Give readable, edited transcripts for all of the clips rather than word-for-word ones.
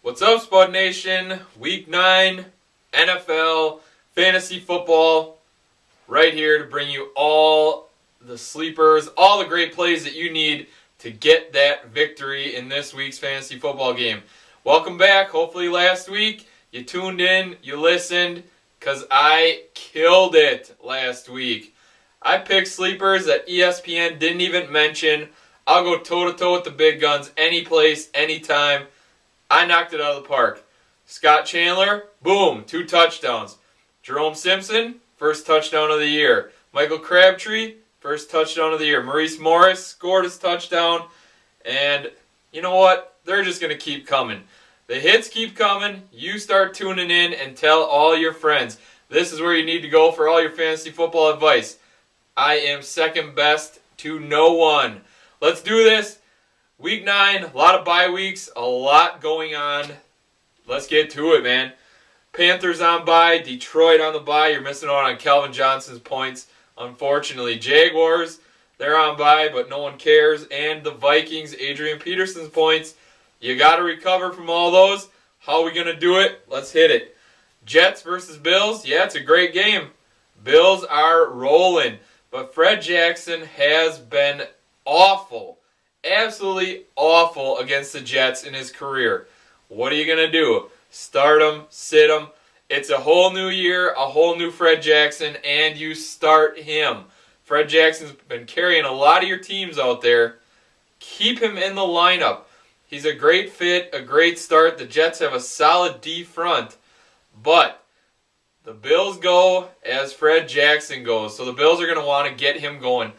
What's up, Spud Nation? Week 9, NFL, fantasy football, right here to bring you all the sleepers, all the great plays that you need to get that victory in this week's fantasy football game. Welcome back. Hopefully last week you tuned in, you listened, because I killed it last week. I picked sleepers that ESPN didn't even mention. I'll go toe-to-toe with the big guns any place, anytime. I knocked it out of the park. Scott Chandler, boom, 2 touchdowns. Jerome Simpson, first touchdown of the year. Michael Crabtree, first touchdown of the year. Maurice Morris scored his touchdown. And you know what? They're just going to keep coming. The hits keep coming. You start tuning in and tell all your friends. This is where you need to go for all your fantasy football advice. I am second best to no one. Let's do this. Week 9, a lot of bye weeks, a lot going on. Let's get to it, man. Panthers on bye, Detroit on the bye. You're missing out on Calvin Johnson's points, unfortunately. Jaguars, they're on bye, but no one cares. And the Vikings, Adrian Peterson's points. You got to recover from all those. How are we going to do it? Let's hit it. Jets versus Bills. Yeah, it's a great game. Bills are rolling. But Fred Jackson has been awful. Absolutely awful against the Jets in his career. What are you going to do? Start him, sit him. It's a whole new year, a whole new Fred Jackson, and you start him. Fred Jackson's been carrying a lot of your teams out there. Keep him in the lineup. He's a great fit, a great start. The Jets have a solid D front, but the Bills go as Fred Jackson goes. So the Bills are going to want to get him going.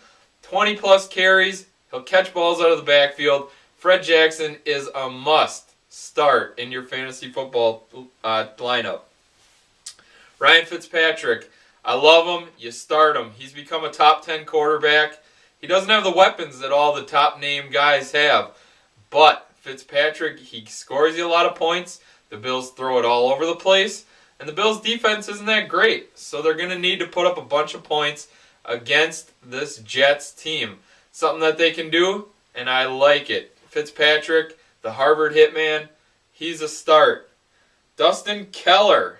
20-plus carries. He'll catch balls out of the backfield. Fred Jackson is a must start in your fantasy football lineup. Ryan Fitzpatrick, I love him. You start him. He's become a top 10 quarterback. He doesn't have the weapons that all the top name guys have. But Fitzpatrick, he scores you a lot of points. The Bills throw it all over the place. And the Bills' defense isn't that great. So they're going to need to put up a bunch of points against this Jets team. Something that they can do, and I like it. Fitzpatrick, the Harvard hitman, he's a start. Dustin Keller.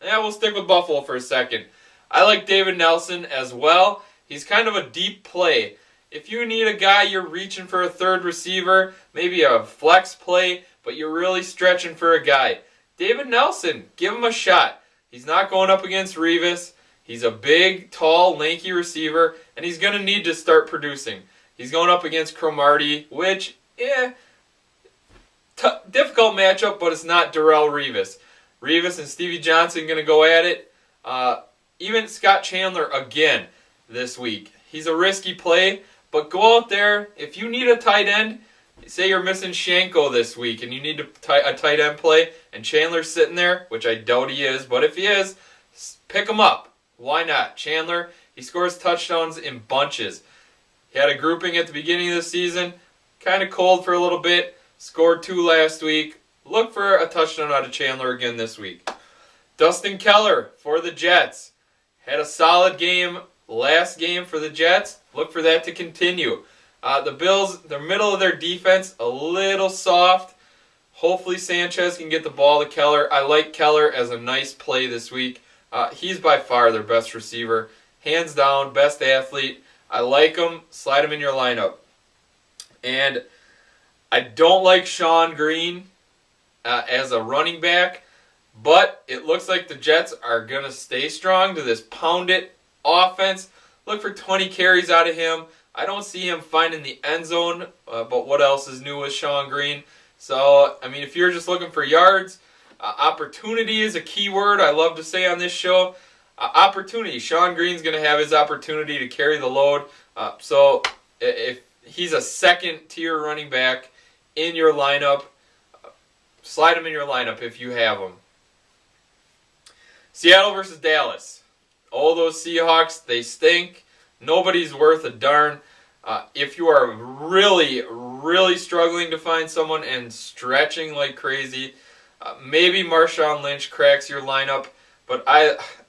Yeah, we'll stick with Buffalo for a second. I like David Nelson as well. He's kind of a deep play. If you need a guy, you're reaching for a third receiver, maybe a flex play, but you're really stretching for a guy. David Nelson, give him a shot. He's not going up against Revis. He's a big, tall, lanky receiver, and he's going to need to start producing. He's going up against Cromartie, which, difficult matchup, but it's not Darrelle Revis. Revis and Stevie Johnson going to go at it. Even Scott Chandler again this week. He's a risky play, but go out there. If you need a tight end, say you're missing Shanko this week, and you need a tight end play, and Chandler's sitting there, which I doubt he is, but if he is, pick him up. Why not? Chandler, he scores touchdowns in bunches. He had a grouping at the beginning of the season, kind of cold for a little bit, scored 2 last week. Look for a touchdown out of Chandler again this week. Dustin Keller for the Jets. Had a solid game last game for the Jets. Look for that to continue. The Bills, the middle of their defense, a little soft. Hopefully Sanchez can get the ball to Keller. I like Keller as a nice play this week. He's by far their best receiver. Hands down, best athlete. I like him. Slide him in your lineup. And I don't like Sean Green as a running back, but it looks like the Jets are going to stay strong to this pound-it offense. Look for 20 carries out of him. I don't see him finding the end zone, but what else is new with Sean Green? So, I mean, if you're just looking for yards, opportunity is a key word I love to say on this show. Opportunity. Sean Green's going to have his opportunity to carry the load. So if he's a second-tier running back in your lineup, slide him in your lineup if you have him. Seattle versus Dallas. All those Seahawks, they stink. Nobody's worth a darn. If you are really, really struggling to find someone and stretching like crazy, maybe Marshawn Lynch cracks your lineup, but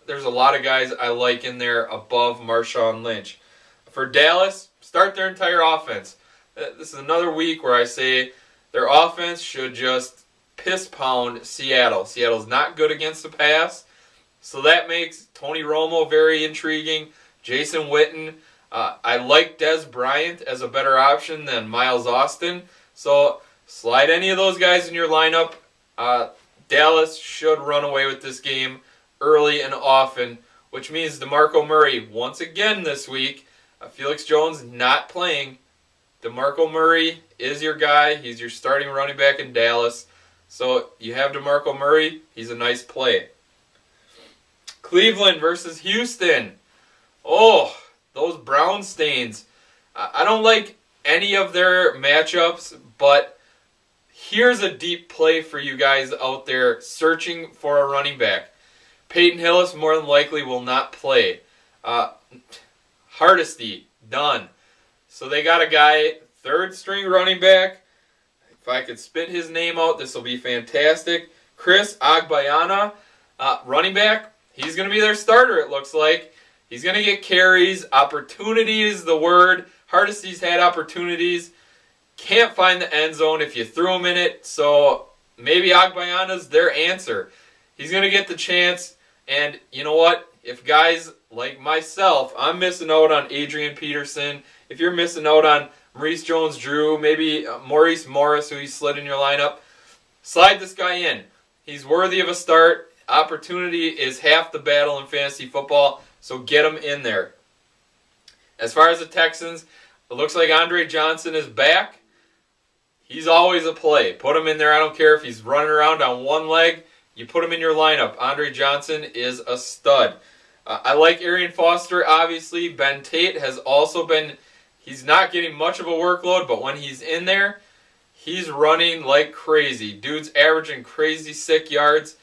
there's a lot of guys I like in there above Marshawn Lynch. For Dallas, start their entire offense. This is another week where I say their offense should just piss pound Seattle. Seattle's not good against the pass, so that makes Tony Romo very intriguing. Jason Witten. I like Dez Bryant as a better option than Miles Austin. So slide any of those guys in your lineup. Dallas should run away with this game early and often, which means DeMarco Murray once again this week. Felix Jones not playing. DeMarco Murray is your guy. He's your starting running back in Dallas. So you have DeMarco Murray. He's a nice play. Cleveland versus Houston. Oh, those brown stains. I don't like any of their matchups, but here's a deep play for you guys out there searching for a running back. Peyton Hillis more than likely will not play. Hardesty, done. So they got a guy, third string running back. If I could spit his name out, this will be fantastic. Chris Agbayana, running back. He's going to be their starter, it looks like. He's going to get carries. Opportunity is the word. Hardesty's had opportunities. Can't find the end zone if you threw him in it. So maybe Agbayana's their answer. He's going to get the chance. And you know what? If guys like myself, I'm missing out on Adrian Peterson. If you're missing out on Maurice Jones-Drew, maybe Maurice Morris, who he slid in your lineup, slide this guy in. He's worthy of a start. Opportunity is half the battle in fantasy football. So get him in there. As far as the Texans, it looks like Andre Johnson is back. He's always a play. Put him in there. I don't care if he's running around on one leg. You put him in your lineup. Andre Johnson is a stud. I like Arian Foster, obviously. Ben Tate has also been, he's not getting much of a workload, but when he's in there, he's running like crazy. Dude's averaging crazy sick yards.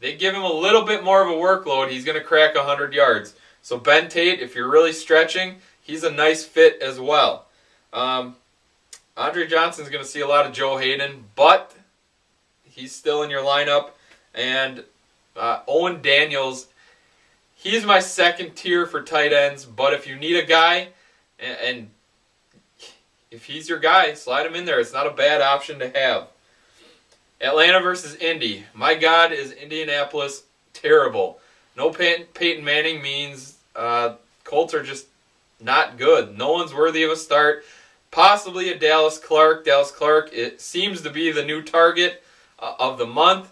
They give him a little bit more of a workload, he's going to crack 100 yards. So Ben Tate, if you're really stretching, he's a nice fit as well. Andre Johnson's going to see a lot of Joe Hayden, but he's still in your lineup. And Owen Daniels, he's my second tier for tight ends, but if you need a guy, and if he's your guy, slide him in there. It's not a bad option to have. Atlanta versus Indy. My God, is Indianapolis terrible. No Peyton Manning means Colts are just not good. No one's worthy of a start. Possibly a Dallas Clark. Dallas Clark, it seems to be the new target of the month.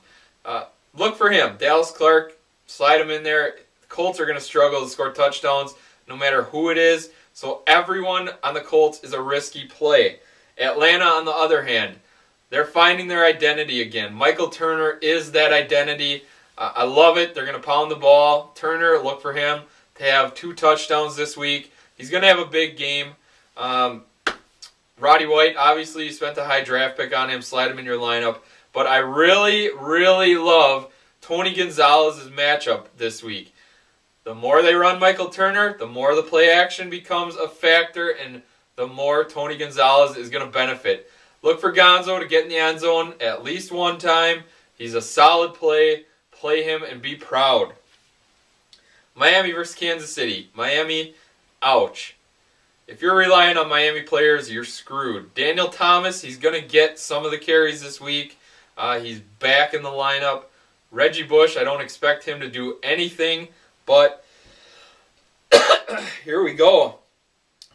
Look for him. Dallas Clark, slide him in there. The Colts are going to struggle to score touchdowns no matter who it is. So everyone on the Colts is a risky play. Atlanta, on the other hand, they're finding their identity again. Michael Turner is that identity. I love it. They're going to pound the ball. Turner, look for him to have 2 touchdowns this week. He's going to have a big game. Roddy White, obviously, you spent a high draft pick on him. Slide him in your lineup. But I really, really love Tony Gonzalez's matchup this week. The more they run Michael Turner, the more the play action becomes a factor, and the more Tony Gonzalez is going to benefit. Look for Gonzo to get in the end zone at least one time. He's a solid play. Play him and be proud. Miami versus Kansas City. Miami, ouch. If you're relying on Miami players, you're screwed. Daniel Thomas, he's going to get some of the carries this week. He's back in the lineup. Reggie Bush, I don't expect him to do anything, but here we go.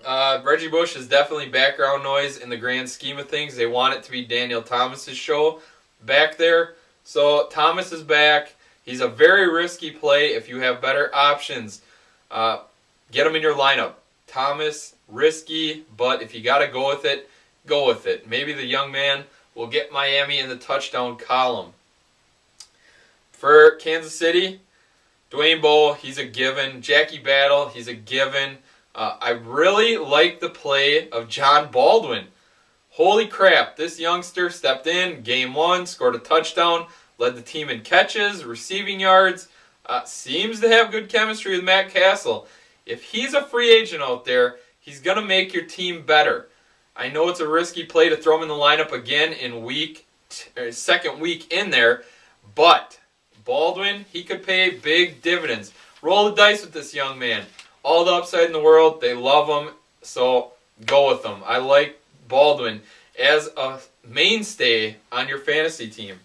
Reggie Bush is definitely background noise in the grand scheme of things. They want it to be Daniel Thomas's show back there. So Thomas is back. He's a very risky play if you have better options. Get him in your lineup. Thomas, risky, but if you got to go with it, go with it. Maybe the young man will get Miami in the touchdown column. For Kansas City, Dwayne Bowe, he's a given. Jackie Battle, he's a given. I really like the play of John Baldwin. Holy crap, this youngster stepped in, game 1, scored a touchdown, led the team in catches, receiving yards, seems to have good chemistry with Matt Castle. If he's a free agent out there, he's going to make your team better. I know it's a risky play to throw him in the lineup again in second week in there, but Baldwin, he could pay big dividends. Roll the dice with this young man. All the upside in the world, they love him, so go with him. I like Baldwin as a mainstay on your fantasy team.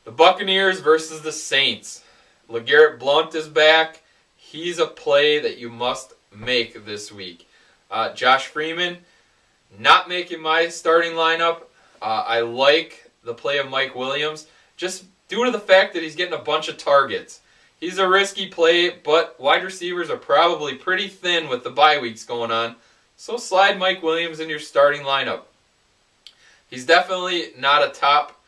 The Buccaneers versus the Saints. LeGarrette Blount is back. He's a play that you must make this week. Josh Freeman, not making my starting lineup. I like the play of Mike Williams, just due to the fact that he's getting a bunch of targets. He's a risky play, but wide receivers are probably pretty thin with the bye weeks going on, so slide Mike Williams in your starting lineup. He's definitely not a top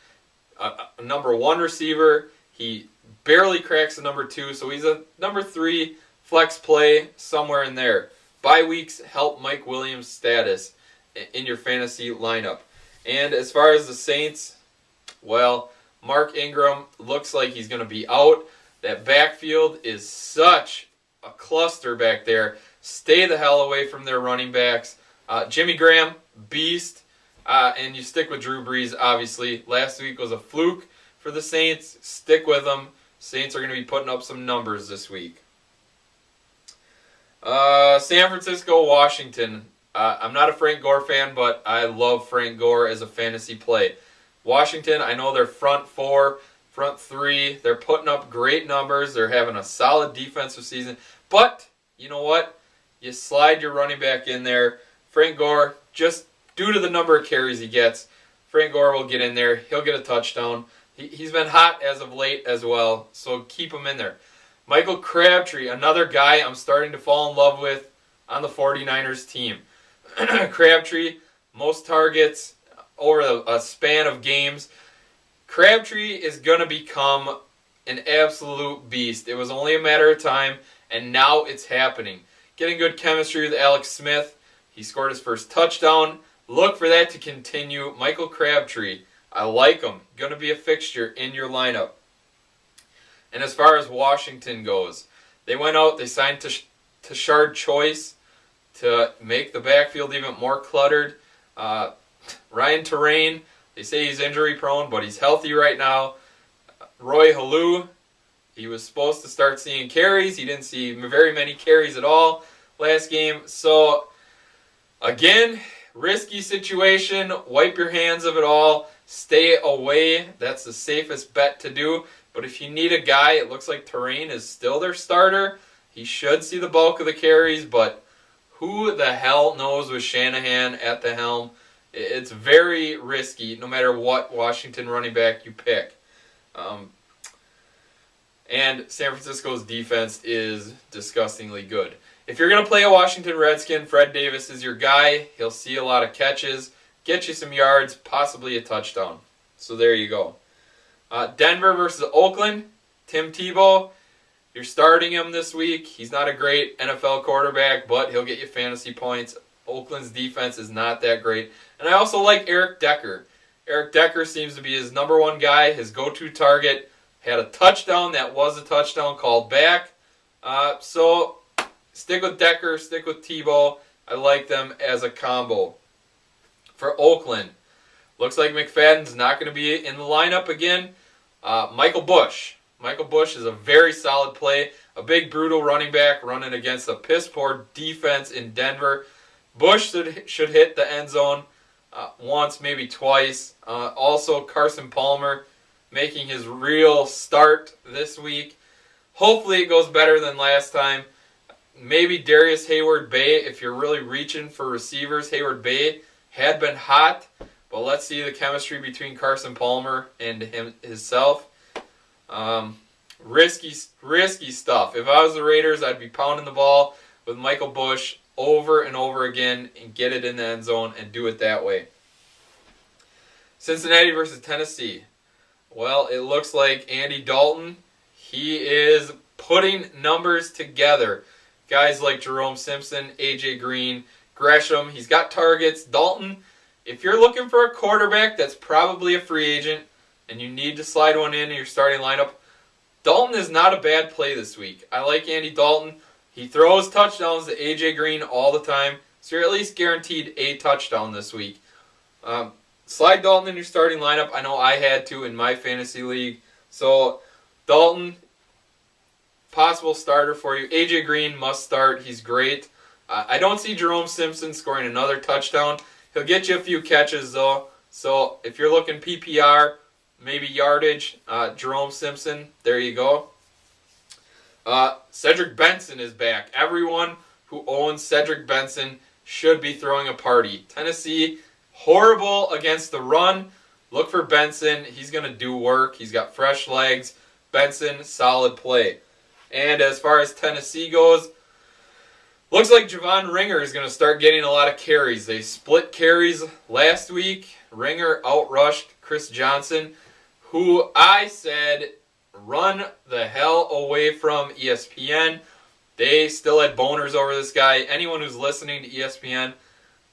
number 1 receiver. He barely cracks the number 2, so he's a number 3 flex play somewhere in there. Bye weeks help Mike Williams' status in your fantasy lineup. And as far as the Saints, well, Mark Ingram looks like he's going to be out. That backfield is such a cluster back there. Stay the hell away from their running backs. Jimmy Graham, beast. And you stick with Drew Brees, obviously. Last week was a fluke for the Saints. Stick with them. Saints are going to be putting up some numbers this week. San Francisco, Washington. I'm not a Frank Gore fan, but I love Frank Gore as a fantasy play. Washington, I know they're front 4, front 3. They're putting up great numbers. They're having a solid defensive season. But, you know what? You slide your running back in there. Frank Gore, just due to the number of carries he gets, Frank Gore will get in there. He'll get a touchdown. He's been hot as of late as well, so keep him in there. Michael Crabtree, another guy I'm starting to fall in love with on the 49ers team. Crabtree, most targets over a span of games. Crabtree is going to become an absolute beast. It was only a matter of time, and now it's happening. Getting good chemistry with Alex Smith. He scored his first touchdown. Look for that to continue. Michael Crabtree, I like him. Going to be a fixture in your lineup. And as far as Washington goes, they went out, they signed Tashard Choice to make the backfield even more cluttered. Ryan Terrain, they say he's injury prone, but he's healthy right now. Roy Halou, he was supposed to start seeing carries. He didn't see very many carries at all last game. So, again, risky situation. Wipe your hands of it all. Stay away. That's the safest bet to do. But if you need a guy, it looks like Terrain is still their starter. He should see the bulk of the carries, but who the hell knows with Shanahan at the helm? It's very risky no matter what Washington running back you pick. And San Francisco's defense is disgustingly good. If you're going to play a Washington Redskin, Fred Davis is your guy. He'll see a lot of catches, get you some yards, possibly a touchdown. So there you go. Denver versus Oakland. Tim Tebow, you're starting him this week. He's not a great NFL quarterback, but he'll get you fantasy points. Oakland's defense is not that great. And I also like Eric Decker. Eric Decker seems to be his number 1 guy, his go-to target. Had a touchdown that was a touchdown called back. So stick with Decker, stick with Tebow. I like them as a combo. For Oakland, looks like McFadden's not going to be in the lineup again. Michael Bush. Michael Bush is a very solid play. A big, brutal running back running against a piss-poor defense in Denver. Bush should hit the end zone once, maybe twice. Also, Carson Palmer making his real start this week. Hopefully it goes better than last time. Maybe Darius Hayward-Bay, if you're really reaching for receivers. Hayward-Bay had been hot, but let's see the chemistry between Carson Palmer and himself. Risky stuff. If I was the Raiders, I'd be pounding the ball with Michael Bush over and over again and get it in the end zone and do it that way. Cincinnati versus Tennessee. Well, it looks like Andy Dalton, he is putting numbers together. Guys like Jerome Simpson, A.J. Green, Gresham, he's got targets. Dalton, if you're looking for a quarterback that's probably a free agent and you need to slide one in your starting lineup, Dalton is not a bad play this week. I like Andy Dalton. He throws touchdowns to A.J. Green all the time, so you're at least guaranteed a touchdown this week. Slide Dalton in your starting lineup. I know I had to in my fantasy league. So, Dalton, possible starter for you. A.J. Green must start. He's great. I don't see Jerome Simpson scoring another touchdown. He'll get you a few catches, though. So, if you're looking PPR, maybe yardage. Jerome Simpson, there you go. Cedric Benson is back. Everyone who owns Cedric Benson should be throwing a party. Tennessee, horrible against the run. Look for Benson. He's going to do work. He's got fresh legs. Benson, solid play. And as far as Tennessee goes, looks like Javon Ringer is going to start getting a lot of carries. They split carries last week. Ringer outrushed Chris Johnson, who I said run the hell away from ESPN. They still had boners over this guy. Anyone who's listening to ESPN,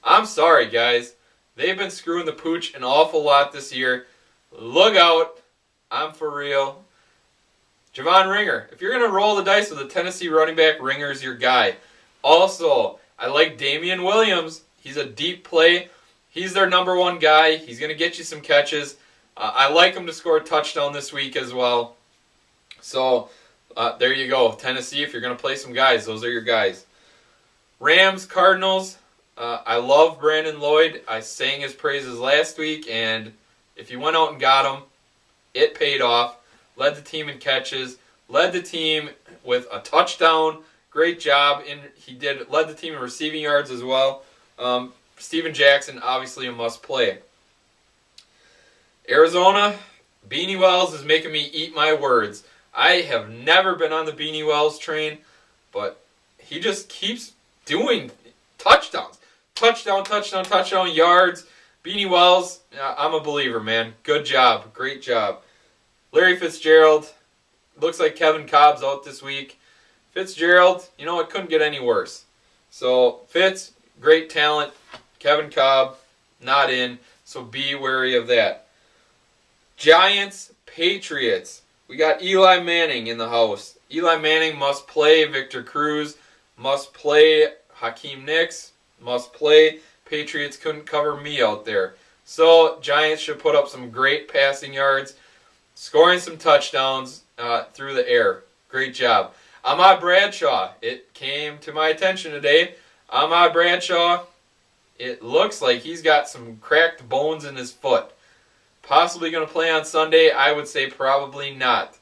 I'm sorry, guys. They've been screwing the pooch an awful lot this year. Look out. I'm for real. Javon Ringer. If you're going to roll the dice with a Tennessee running back, Ringer's your guy. Also, I like Damian Williams. He's a deep play. He's their number one guy. He's going to get you some catches. I like him to score a touchdown this week as well. So, there you go. Tennessee, if you're going to play some guys, those are your guys. Rams, Cardinals. I love Brandon Lloyd. I sang his praises last week, and if you went out and got him, it paid off. Led the team in catches. Led the team with a touchdown. Great job. Led the team in receiving yards as well. Steven Jackson, obviously a must-play. Arizona, Beanie Wells is making me eat my words. I have never been on the Beanie Wells train, but he just keeps doing touchdowns. Touchdown, yards. Beanie Wells, I'm a believer, man. Good job. Great job. Larry Fitzgerald, looks like Kevin Cobb's out this week. Fitzgerald, it couldn't get any worse. So, Fitz, great talent. Kevin Cobb, not in. So be wary of that. Giants, Patriots. We got Eli Manning in the house. Eli Manning must play. Victor Cruz must play. Hakeem Nicks must play. Patriots couldn't cover me out there. So, Giants should put up some great passing yards. Scoring some touchdowns through the air. Great job. Ahmad Bradshaw. It came to my attention today. Ahmad Bradshaw, it looks like he's got some cracked bones in his foot. Possibly going to play on Sunday. I would say probably not.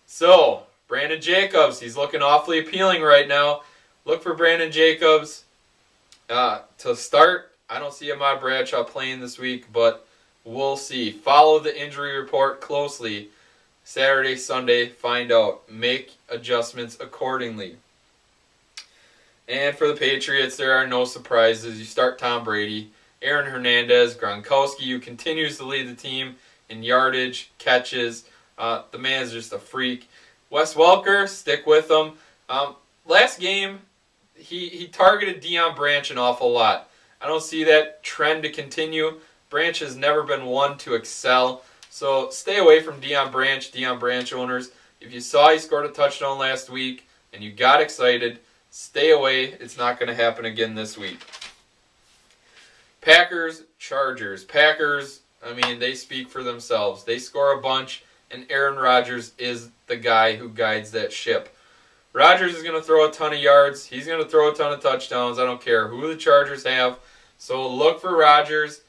So, Brandon Jacobs. He's looking awfully appealing right now. Look for Brandon Jacobs to start. I don't see Ahmad Bradshaw playing this week, but we'll see. Follow the injury report closely. Saturday, Sunday, find out. Make adjustments accordingly. And for the Patriots, there are no surprises. You start Tom Brady. Aaron Hernandez, Gronkowski, who continues to lead the team in yardage, catches. The man's just a freak. Wes Welker, stick with him. Last game, he targeted Deion Branch an awful lot. I don't see that trend to continue. Branch has never been one to excel. So stay away from Deion Branch owners. If you saw he scored a touchdown last week and you got excited, stay away. It's not going to happen again this week. Packers, Chargers. Packers, they speak for themselves. They score a bunch, and Aaron Rodgers is the guy who guides that ship. Rodgers is going to throw a ton of yards. He's going to throw a ton of touchdowns. I don't care who the Chargers have. So look for Rodgers.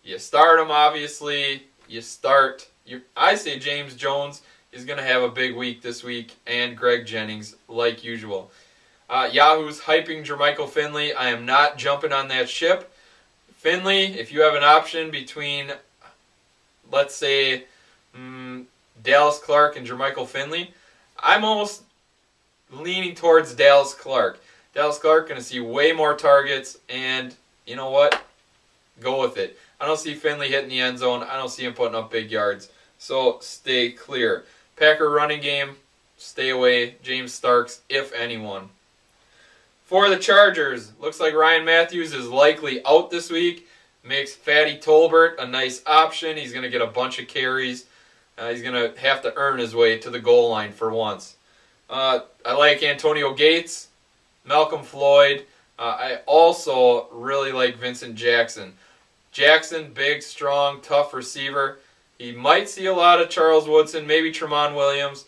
You start him, obviously. I say James Jones is going to have a big week this week, and Greg Jennings, like usual. Yahoo's hyping Jermichael Finley. I am not jumping on that ship. Finley, if you have an option between, let's say, Dallas Clark and Jermichael Finley, I'm almost leaning towards Dallas Clark. Dallas Clark going to see way more targets, and you know what? Go with it. I don't see Finley hitting the end zone. I don't see him putting up big yards. So stay clear. Packer running game, stay away. James Starks, if anyone. For the Chargers, looks like Ryan Matthews is likely out this week. Makes Fatty Tolbert a nice option. He's going to get a bunch of carries. He's going to have to earn his way to the goal line for once. I like Antonio Gates, Malcolm Floyd. I also really like Vincent Jackson. Jackson, big, strong, tough receiver. He might see a lot of Charles Woodson, maybe Tramon Williams.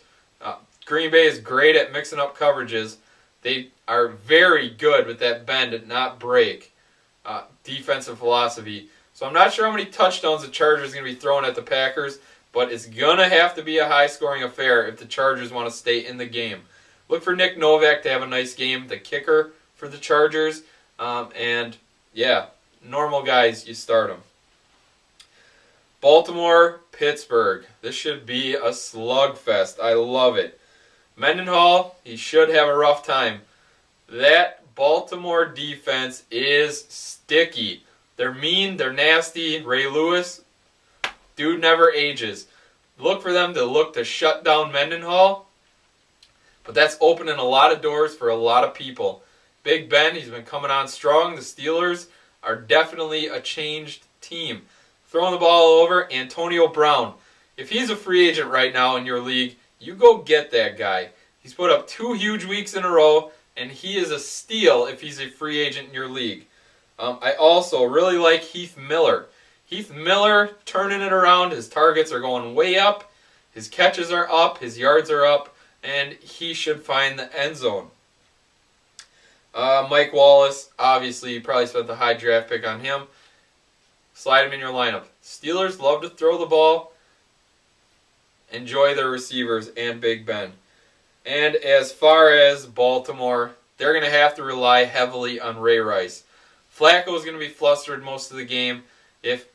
Green Bay is great at mixing up coverages. They are very good with that bend and not break defensive philosophy. So I'm not sure how many touchdowns the Chargers are going to be throwing at the Packers, but it's going to have to be a high-scoring affair if the Chargers want to stay in the game. Look for Nick Novak to have a nice game, the kicker for the Chargers. And, yeah, normal guys, you start them. Baltimore, Pittsburgh. This should be a slugfest. I love it. Mendenhall, he should have a rough time. That Baltimore defense is sticky. They're mean, they're nasty. Ray Lewis, dude never ages. Look for them to shut down Mendenhall. But that's opening a lot of doors for a lot of people. Big Ben, he's been coming on strong. The Steelers are definitely a changed team. Throwing the ball over, Antonio Brown. If he's a free agent right now in your league, you go get that guy. He's put up 2 huge weeks in a row, and he is a steal if he's a free agent in your league. I also really like Heath Miller. Heath Miller turning it around. His targets are going way up. His catches are up. His yards are up. And he should find the end zone. Mike Wallace, obviously, you probably spent the high draft pick on him. Slide him in your lineup. Steelers love to throw the ball. Enjoy their receivers and Big Ben. And as far as Baltimore, they're going to have to rely heavily on Ray Rice. Flacco is going to be flustered most of the game. If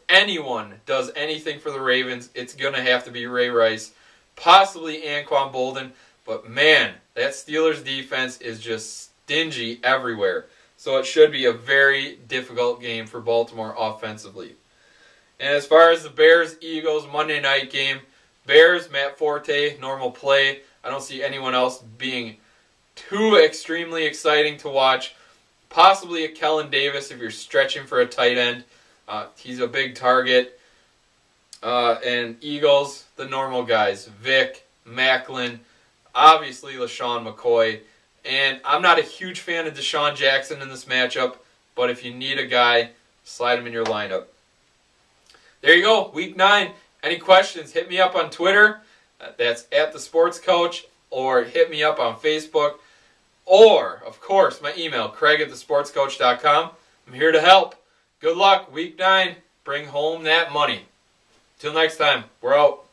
anyone does anything for the Ravens, it's going to have to be Ray Rice. Possibly Anquan Bolden. But man, that Steelers defense is just stingy everywhere. So it should be a very difficult game for Baltimore offensively. And as far as the Bears-Eagles Monday night game, Bears, Matt Forte, normal play. I don't see anyone else being too extremely exciting to watch. Possibly a Kellen Davis if you're stretching for a tight end. He's a big target. And Eagles, the normal guys. Vic, Macklin, obviously LaShawn McCoy. And I'm not a huge fan of Deshaun Jackson in this matchup, but if you need a guy, slide him in your lineup. There you go, Week 9. Any questions, hit me up on Twitter. That's @thesportscoach, or hit me up on Facebook. Or, of course, my email, craig@thesportscoach.com. I'm here to help. Good luck, Week 9. Bring home that money. Till next time, we're out.